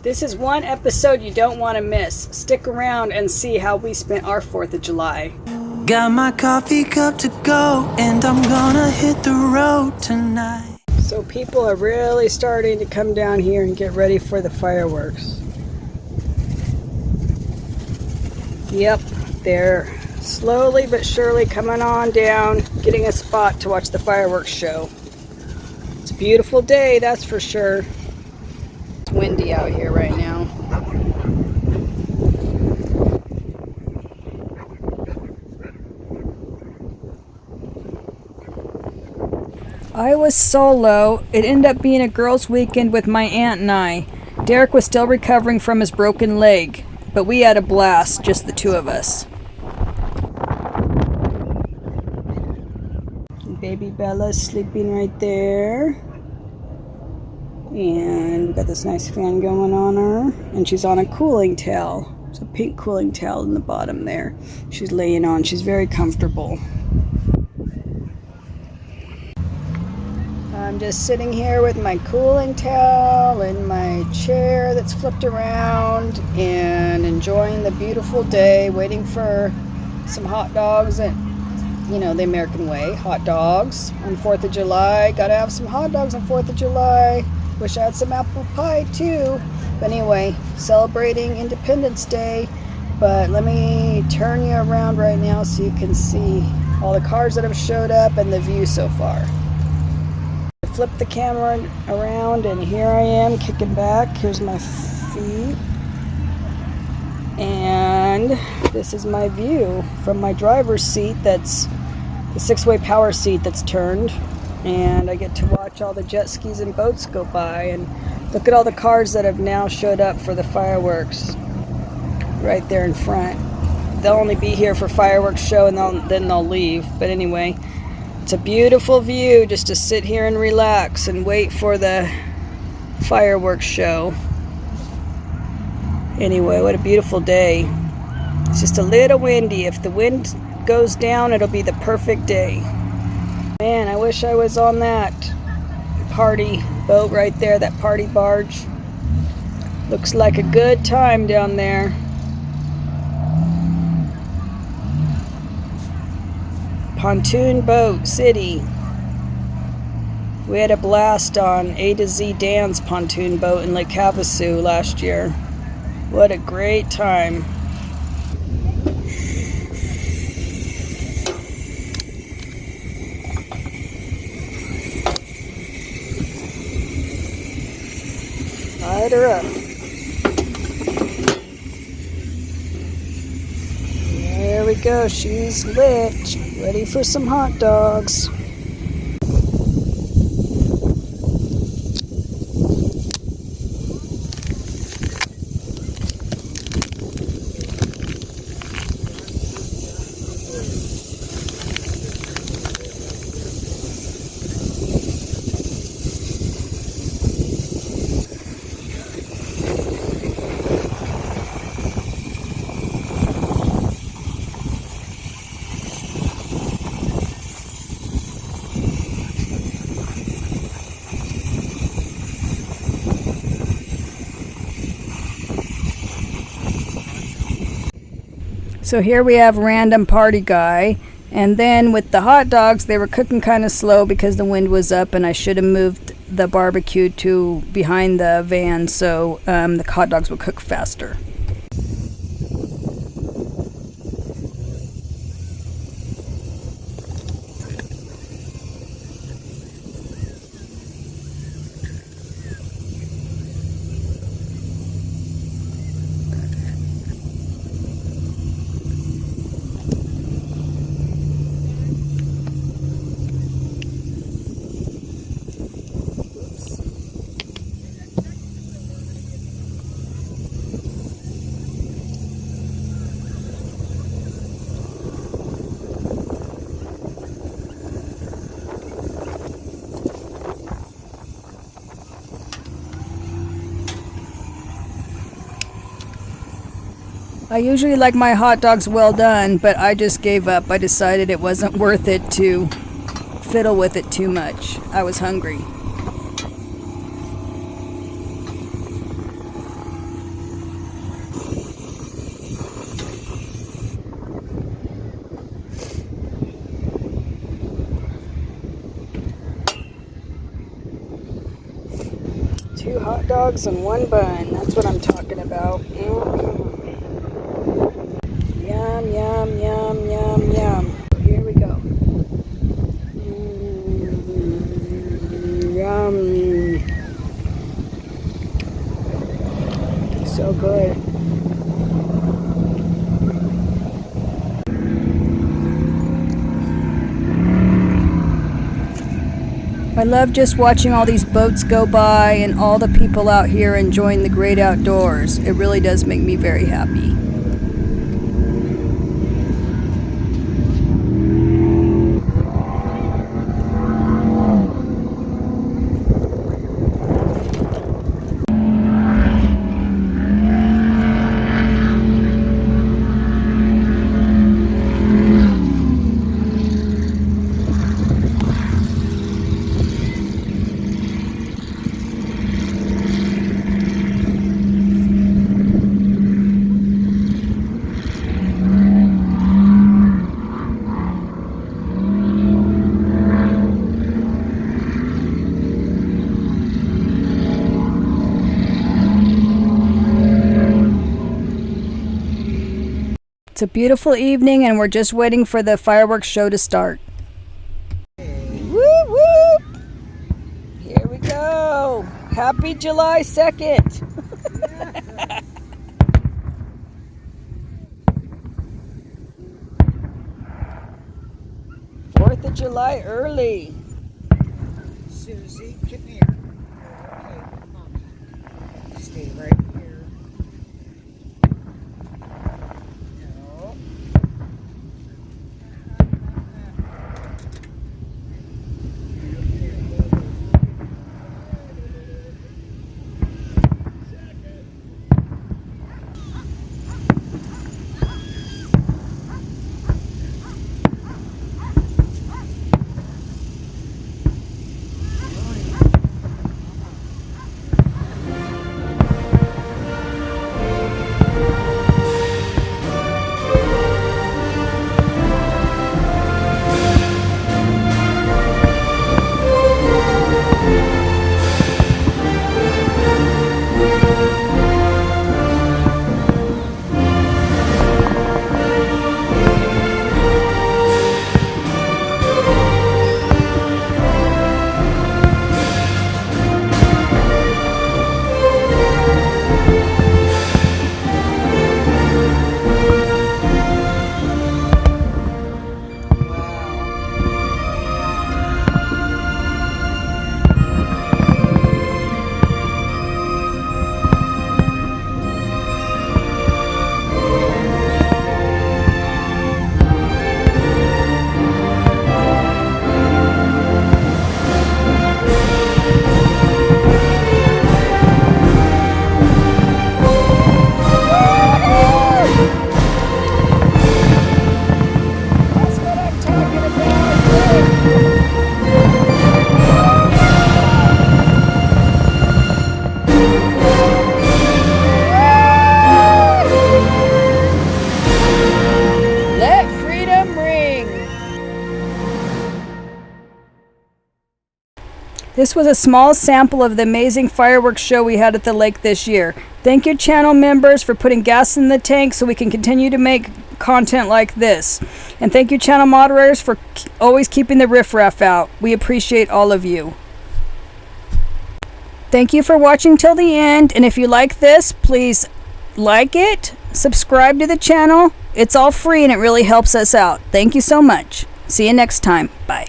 This is one episode you don't want to miss. Stick around and see how we spent our 4th of July. Got my coffee cup to go, and I'm gonna hit the road tonight. So people are really starting to come down here and get ready for the fireworks. Yep, they're slowly but surely coming on down, getting a spot to watch the fireworks show. It's a beautiful day, that's for sure. It's windy out here right now. I was solo. It ended up being a girls' weekend with my aunt and I. Derek was still recovering from his broken leg, but we had a blast, just the two of us. Baby Bella's sleeping right there. And we got this nice fan going on her. And she's on a cooling towel. There's a pink cooling towel in the bottom there. She's laying on. She's very comfortable. I'm just sitting here with my cooling towel and my chair that's flipped around and enjoying the beautiful day, waiting for some hot dogs and, you know, the American way, hot dogs on 4th of July. Gotta have some hot dogs on 4th of July. Wish I had some apple pie too. But anyway, celebrating Independence Day. But let me turn you around right now so you can see all the cars that have showed up and the view so far. Flip the camera around and here I am kicking back. Here's my feet. And this is my view from my driver's seat. That's the 6-way power seat that's turned. And I get to watch all the jet skis and boats go by and look at all the cars that have now showed up for the fireworks right there in front. They'll only be here for fireworks show and then they'll leave. But anyway, it's a beautiful view just to sit here and relax and wait for the fireworks show. Anyway, what a beautiful day. It's just a little windy. If the wind goes down, it'll be the perfect day. Man, I wish I was on that party boat right there, that party barge. Looks like a good time down there. Pontoon Boat City. We had a blast on A to Z Dan's pontoon boat in Lake Havasu last year. What a great time. Light her up. There we go, she's lit. Ready for some hot dogs. So here we have random party guy, and then with the hot dogs they were cooking kind of slow because the wind was up and I should have moved the barbecue to behind the van so the hot dogs would cook faster. I usually like my hot dogs well done, but I just gave up. I decided it wasn't worth it to fiddle with it too much. I was hungry. dogs and one bun. That's what I'm talking about. Yum, yum, yum, yum, yum. Here we go. Yum. So good. I love just watching all these boats go by and all the people out here enjoying the great outdoors. It really does make me very happy. It's a beautiful evening and we're just waiting for the fireworks show to start. Whoop whoop! Here we go! Happy July 2nd! 4th of July early. Susie, come here. Okay, Mommy. Stay right here. No. This was a small sample of the amazing fireworks show we had at the lake this year. Thank you, channel members, for putting gas in the tank so we can continue to make content like this. And thank you, channel moderators, for always keeping the riffraff out. We appreciate all of you. Thank you for watching till the end. And if you like this, please like it, subscribe to the channel. It's all free and it really helps us out. Thank you so much. See you next time. Bye.